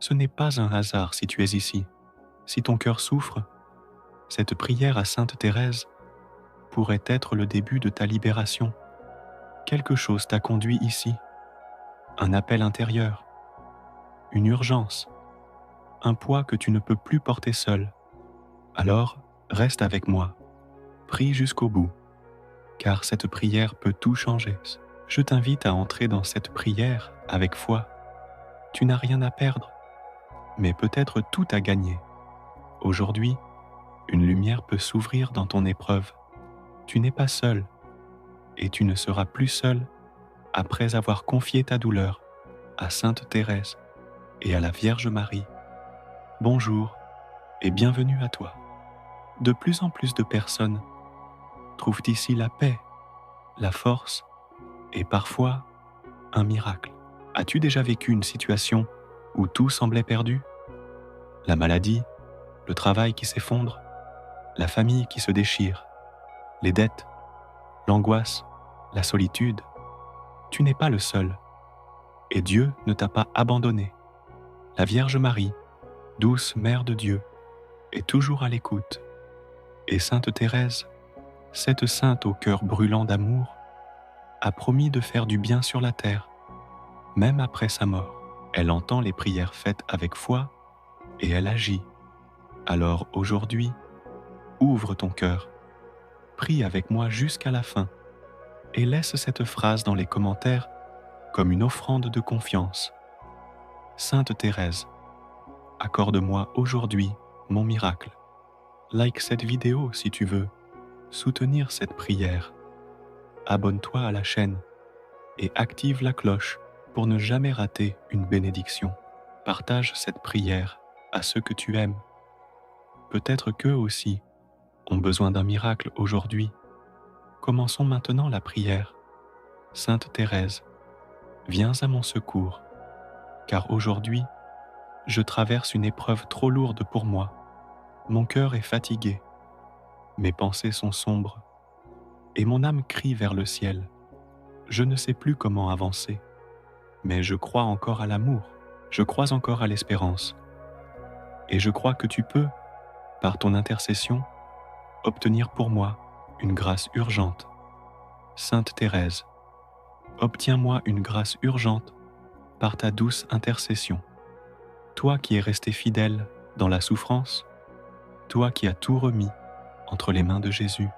Ce n'est pas un hasard si tu es ici. Si ton cœur souffre, cette prière à Sainte Thérèse pourrait être le début de ta libération. Quelque chose t'a conduit ici, un appel intérieur, une urgence, un poids que tu ne peux plus porter seul. Alors, reste avec moi, prie jusqu'au bout, car cette prière peut tout changer. Je t'invite à entrer dans cette prière avec foi. Tu n'as rien à perdre, mais peut-être tout à gagner. Aujourd'hui, une lumière peut s'ouvrir dans ton épreuve. Tu n'es pas seul, et tu ne seras plus seul après avoir confié ta douleur à Sainte Thérèse et à la Vierge Marie. Bonjour et bienvenue à toi. De plus en plus de personnes trouvent ici la paix, la force et parfois un miracle. As-tu déjà vécu une situation où tout semblait perdu? La maladie, le travail qui s'effondre, la famille qui se déchire, les dettes, l'angoisse, la solitude. Tu n'es pas le seul. Et Dieu ne t'a pas abandonné. La Vierge Marie, douce Mère de Dieu, est toujours à l'écoute. Et Sainte Thérèse, cette sainte au cœur brûlant d'amour, a promis de faire du bien sur la terre, même après sa mort. Elle entend les prières faites avec foi et elle agit. Alors aujourd'hui, ouvre ton cœur, prie avec moi jusqu'à la fin et laisse cette phrase dans les commentaires comme une offrande de confiance. Sainte Thérèse, accorde-moi aujourd'hui mon miracle. Like cette vidéo si tu veux soutenir cette prière. Abonne-toi à la chaîne et active la cloche pour ne jamais rater une bénédiction. Partage cette prière à ceux que tu aimes. Peut-être qu'eux aussi ont besoin d'un miracle aujourd'hui. Commençons maintenant la prière. Sainte Thérèse, viens à mon secours, car aujourd'hui, je traverse une épreuve trop lourde pour moi. Mon cœur est fatigué, mes pensées sont sombres, et mon âme crie vers le ciel. Je ne sais plus comment avancer, mais je crois encore à l'amour, je crois encore à l'espérance, et je crois que tu peux, par ton intercession, obtenir pour moi une grâce urgente. Sainte Thérèse, obtiens-moi une grâce urgente par ta douce intercession. Toi qui es resté fidèle dans la souffrance, toi qui as tout remis entre les mains de Jésus,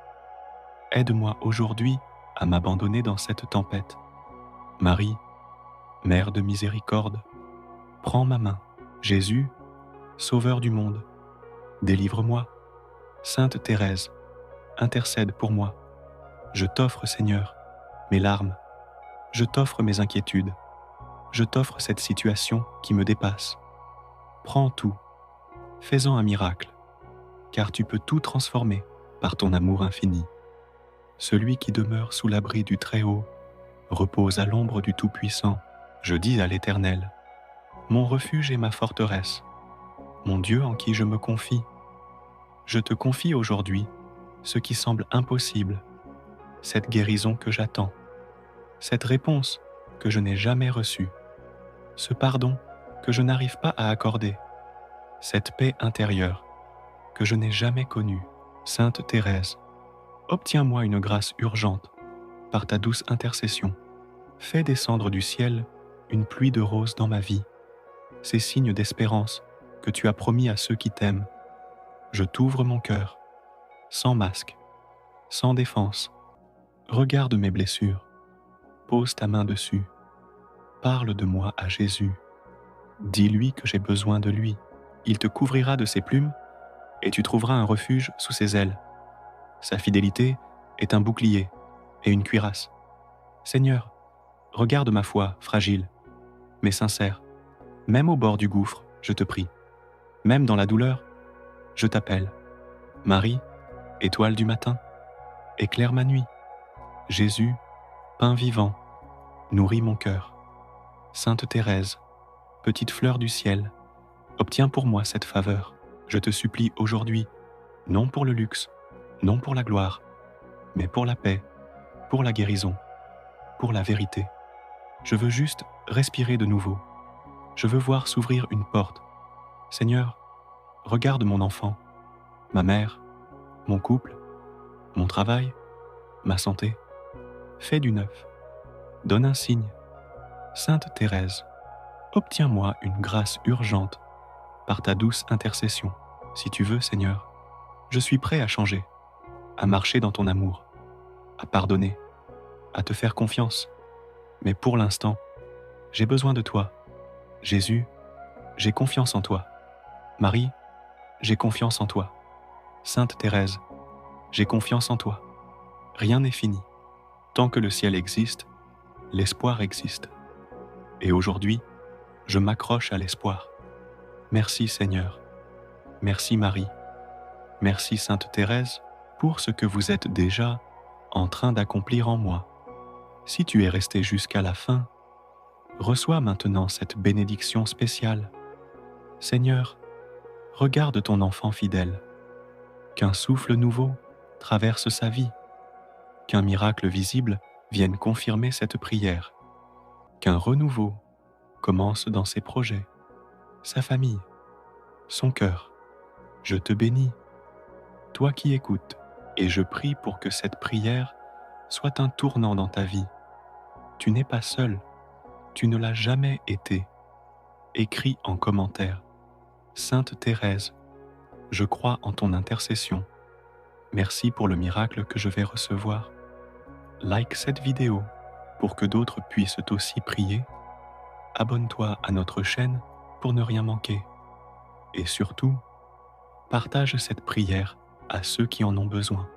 aide-moi aujourd'hui à m'abandonner dans cette tempête. Marie, Mère de miséricorde, prends ma main. Jésus, Sauveur du monde, délivre-moi. Sainte Thérèse, intercède pour moi. Je t'offre, Seigneur, mes larmes. Je t'offre mes inquiétudes. Je t'offre cette situation qui me dépasse. Prends tout, fais-en un miracle, car tu peux tout transformer par ton amour infini. Celui qui demeure sous l'abri du Très-Haut repose à l'ombre du Tout-Puissant. Je dis à l'Éternel, mon refuge et ma forteresse, mon Dieu en qui je me confie. Je te confie aujourd'hui ce qui semble impossible, cette guérison que j'attends, cette réponse que je n'ai jamais reçue, ce pardon que je n'arrive pas à accorder, cette paix intérieure que je n'ai jamais connue. Sainte Thérèse, obtiens-moi une grâce urgente par ta douce intercession. Fais descendre du ciel une pluie de roses dans ma vie, ces signes d'espérance que tu as promis à ceux qui t'aiment. Je t'ouvre mon cœur, sans masque, sans défense. Regarde mes blessures, pose ta main dessus, parle de moi à Jésus. Dis-lui que j'ai besoin de lui. Il te couvrira de ses plumes et tu trouveras un refuge sous ses ailes. Sa fidélité est un bouclier et une cuirasse. Seigneur, regarde ma foi fragile, mais sincère. Même au bord du gouffre, je te prie. Même dans la douleur, je t'appelle. Marie, étoile du matin, éclaire ma nuit. Jésus, pain vivant, nourrit mon cœur. Sainte Thérèse, petite fleur du ciel, obtiens pour moi cette faveur. Je te supplie aujourd'hui, non pour le luxe, non pour la gloire, mais pour la paix, pour la guérison, pour la vérité. Je veux juste respirer de nouveau, Je veux voir s'ouvrir une porte. Seigneur, regarde mon enfant, ma mère, mon couple, mon travail, ma santé. Fais du neuf. Donne un signe. Sainte Thérèse, obtiens-moi une grâce urgente par ta douce intercession. Si tu veux, Seigneur, je suis prêt à changer, à marcher dans ton amour, à pardonner, à te faire confiance. Mais pour l'instant, j'ai besoin de toi. Jésus, j'ai confiance en toi. Marie, j'ai confiance en toi. Sainte Thérèse, j'ai confiance en toi. Rien n'est fini. Tant que le ciel existe, l'espoir existe. Et aujourd'hui, je m'accroche à l'espoir. Merci Seigneur. Merci Marie. Merci Sainte Thérèse pour ce que vous êtes déjà en train d'accomplir en moi. Si tu es resté jusqu'à la fin, reçois maintenant cette bénédiction spéciale. Seigneur, regarde ton enfant fidèle. Qu'un souffle nouveau traverse sa vie. Qu'un miracle visible vienne confirmer cette prière. Qu'un renouveau commence dans ses projets, sa famille, son cœur. Je te bénis, toi qui écoutes, et je prie pour que cette prière soit un tournant dans ta vie. Tu n'es pas seul, tu ne l'as jamais été. Écris en commentaire. Sainte Thérèse, je crois en ton intercession. Merci pour le miracle que je vais recevoir. Like cette vidéo pour que d'autres puissent aussi prier. Abonne-toi à notre chaîne pour ne rien manquer. Et surtout, partage cette prière à ceux qui en ont besoin.